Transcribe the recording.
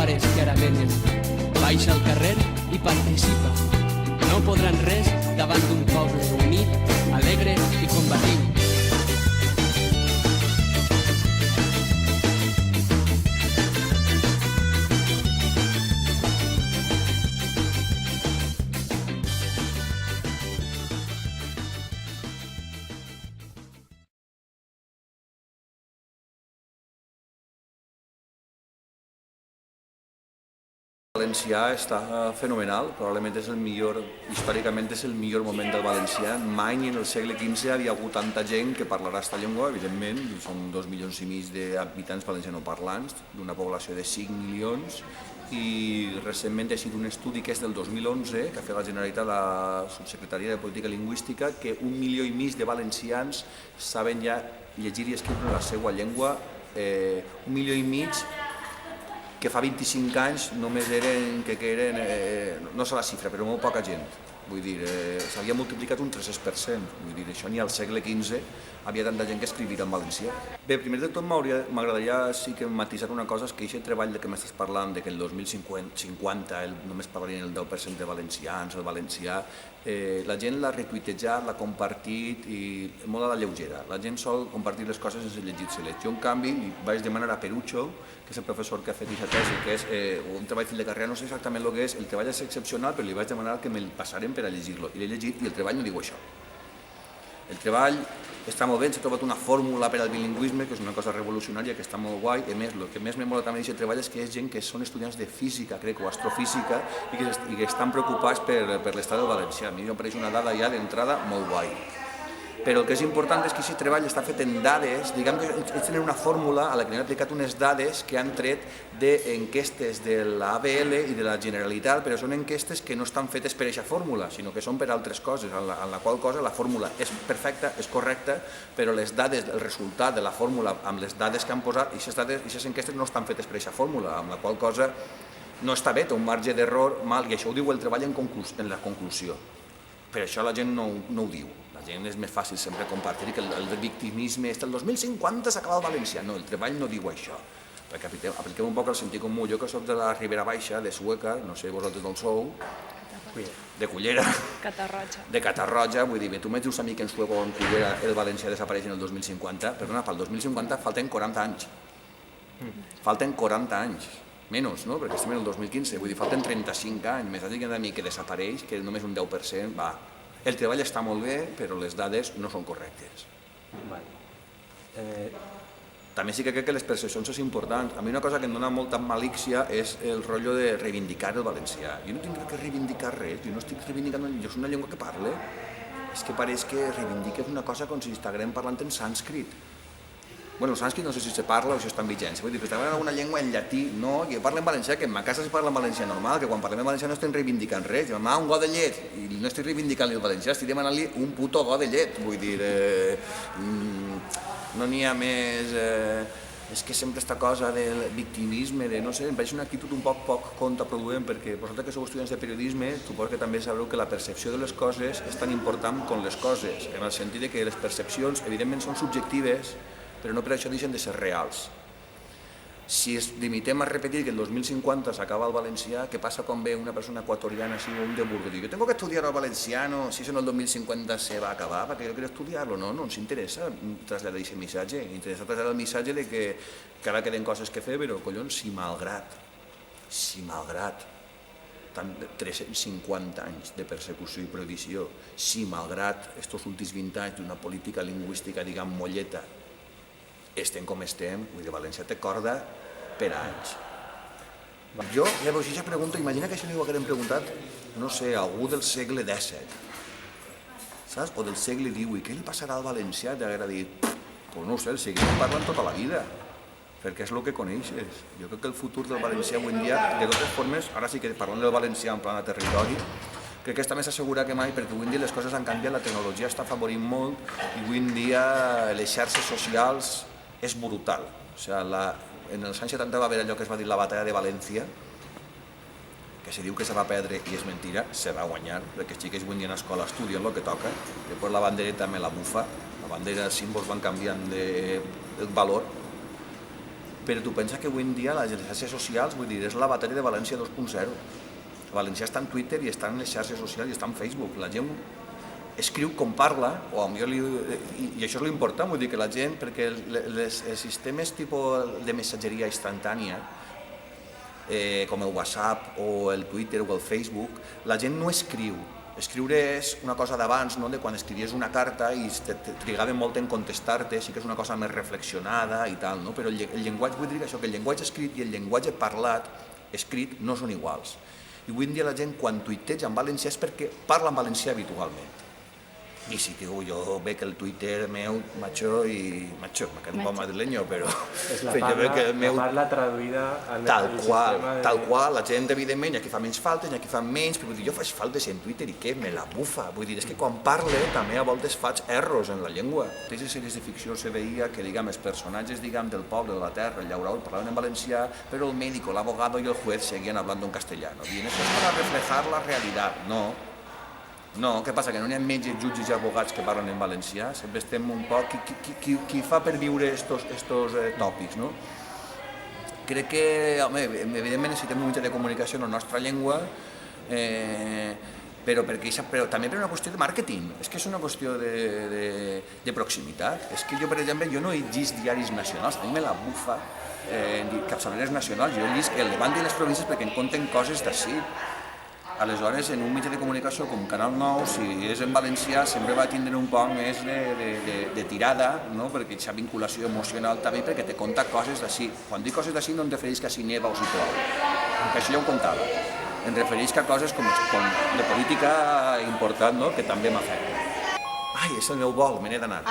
hores que ara venen. Baixa al carrer i participa. No podran res davant d'un poble unit, alegre i combatiu. El valencià està fenomenal, probablement és el millor, històricament és el millor moment del valencià. Mai ni en el segle XV havia hagut tanta gent que parlarà aquesta llengua, evidentment, són 2,5 milions d'habitants valencianoparlants, d'una població de 5 milions, i recentment ha sigut un estudi que és del 2011, que ha fet la Generalitat, la Subsecretaria de Política Lingüística, que 1,5 milions de valencians saben ja llegir i escriure en la seva llengua, 1,5 milions que fa 25 anys només eren, no sé la xifra, però molt poca gent. Vull dir, s'havia multiplicat un 300%, vull dir, això ni al segle XV havia tanta gent que escrivia en valencià. Bé, primer de tot m'agradaria sí que matisar una cosa, és que aquest treball de què m'estàs parlant, de que el 2050 només parlarien el 10% de valencians, el valencià, la gent l'ha retuitejat, l'ha compartit i molt a la lleugera. La gent sol compartir les coses sense llegir-se-les. Jo, en canvi, li vaig demanar a Perucho, que és el professor que ha fet aquesta tesi, que és un treball fill de carrera, no sé exactament el que és, el treball és excepcional, però li vaig demanar que me'l passaren per a llegir-lo, i l'he llegit i el treball no diu això. El treball està molt bé, s'ha trobat una fórmula per al bilingüisme, que és una cosa revolucionària, que està molt guai. A més, el que més me mola també d'aquest treball és que és gent que són estudiants de física, crec, o astrofísica, i que estan preocupats per l'estat del valencià. A mi em pareix una dada ja d'entrada molt guai. Però el que és important és que aquest treball està fet en dades, diguem que ells tenen una fórmula a la que han aplicat unes dades que han tret d'enquestes de l'ABL i de la Generalitat, però són enquestes que no estan fetes per aquesta fórmula, sinó que són per altres coses, en la qual cosa la fórmula és perfecta, és correcta, però les dades, el resultat de la fórmula amb les dades que han posat, aquestes enquestes no estan fetes per aquesta fórmula, amb la qual cosa no està bé, té un marge d'error mal, i això ho diu el treball en la conclusió. Per això la gent no ho diu. La gent és més fàcil sempre compartir que el victimisme el 2050 s'acaba el valencià. No, el treball no diu això. Perquè apliquem un poc el sentit comú. Jo que soc de la Ribera Baixa, de Sueca, no sé vosaltres d'on sou, de Cullera, de Catarroja, vull dir, tu me dius a mi que en Sueca o en Cullera el valencià desapareix en el 2050, perdona, pel 2050 falten 40 anys. Falten 40 anys. Menys, no? Perquè estem en el 2015, vull dir, falten 35 anys, més diguem a mi que desapareix, que només un 10%, va. El treball està molt bé, però les dades no són correctes. També sí que crec que les percepcions és important. A mi una cosa que em dona molta malícia és el rotllo de reivindicar el valencià. Jo no tinc que reivindicar res, jo no estic reivindicant, jo és una llengua que parle. És que pareix que reivindiques una cosa com si estiguem parlant en sànscrit. Bueno, el sànscrit no sé si se parla o si està en vigència. Vull dir, que estem parlant una llengua en llatí, no, que parla en valencià, que en ma casa se parla en valencià normal, que quan parlem en valencià no estem reivindicant res. Demà un got de llet, i no estic reivindicant-li el valencià, estic demanant-li un puto got de llet. Vull dir, no n'hi ha més... És que sempre aquesta cosa del victimisme, de no sé, em pareix una actitud un poc contraproduent, perquè vosaltres que sou estudiants de periodisme, suposo que també sabreu que la percepció de les coses és tan important com les coses, en el sentit que les percepcions, evidentment, són subjectives, però no per això deixen de ser reals. Si es limitem a repetir que el 2050 s'acaba el valencià, què passa quan ve una persona equatoriana així o un de Burgos? Diu, jo tengo que estudiar el valenciano, si eso en el 2050 se va a acabar, perquè jo quiero estudiar-lo. No ens interessa traslladar aquest missatge. Interessa traslladar el missatge de que ara queden coses que fer, però collons, si malgrat 350 anys de persecució i prohibició, si malgrat aquests últims 20 anys d'una política lingüística, diguem, molleta, estem com estem, vull dir, València té corda per anys. Jo, llavors, ja pregunto, imagina que això li ho haguem preguntat, no sé, algú del segle XVII, saps? O del segle XVIII, què li passarà al valencià? T'haguera dit, doncs no ho sé, el seguirem parlant tota la vida, perquè és el que coneixes. Jo crec que el futur del valencià avui en dia, de totes formes, ara sí que parlant del valencià en plan de territori, crec que està més assegurat que mai, perquè avui en dia les coses han canviat, la tecnologia està afavorint molt, i avui en dia les xarxes socials és brutal. O sigui, en els anys 70 va haver allò que es va dir la batalla de València, que se diu que se va perdre i és mentira, se va guanyar, perquè els xiquets avui en dia a l'escola estudien el que toca, després la bandereta me la bufa, la bandera, els símbols van canviant de valor, però tu pensa que avui en dia les xarxes socials, vull dir, és la batalla de València 2.0. València està en Twitter i està en les xarxes socials i està en Facebook. La gent escriu com parla, i això és l'important, vull dir que la gent, perquè els sistemes tipus de missatgeria instantània, com el WhatsApp o el Twitter o el Facebook, la gent no escriu. Escriure és una cosa d'abans, no? De quan escrivies una carta i trigava molt en contestar-te, sí que és una cosa més reflexionada i tal, no? Però el llenguatge, vull dir això, que el llenguatge escrit i el llenguatge parlat, escrit, no són iguals. I avui en dia la gent, quan tuiteja en valencià, és perquè parla en valencià habitualment. I sí que jo veig el Twitter meu, macho, me quedo un poc madrileño, però... És la parla traduïda al sistema de... Tal qual, la gent, evidentment, hi ha qui fa menys faltes, hi ha qui fa menys, però vull dir, jo faig faltes en Twitter i què? Me la bufa. Vull dir, és que quan parle també a voltes faig erros en la llengua. Aquestes sèries de ficció se veia que, diguem, els personatges, diguem, del poble, de la terra, el llaurador, parlaven en valencià, però el médico, l'abogado i el juez seguien hablando en castellano. I això és para reflejar la realitat, no. No, què passa? Que no hi ha metges, jutges i abogats que parlen en valencià? Sempre estem un poc... Qui fa per viure estos tòpics, no? Crec que, home, evidentment necessitem un mitjà de comunicació en la nostra llengua, però també per una qüestió de màrqueting. És que és una qüestió de proximitat. És que jo, per exemple, no he llegit diaris nacionals, a mi me la bufa capçaleres nacionals. Jo he llegit el Levant i les províncies perquè em conten coses d'ací. Aleshores, en un mitjà de comunicació com Canal 9, si és en valencià, sempre va tindre un poc més de tirada, no? Perquè aquesta vinculació emocional també, perquè te conta coses d'ací. Quan dic coses d'ací no em refereix que si neva o si plou, que això ja ho contava. Em refereix que a coses com de política important, no? Que també m'afecten. Ai, és el meu vol, me n'he d'anar.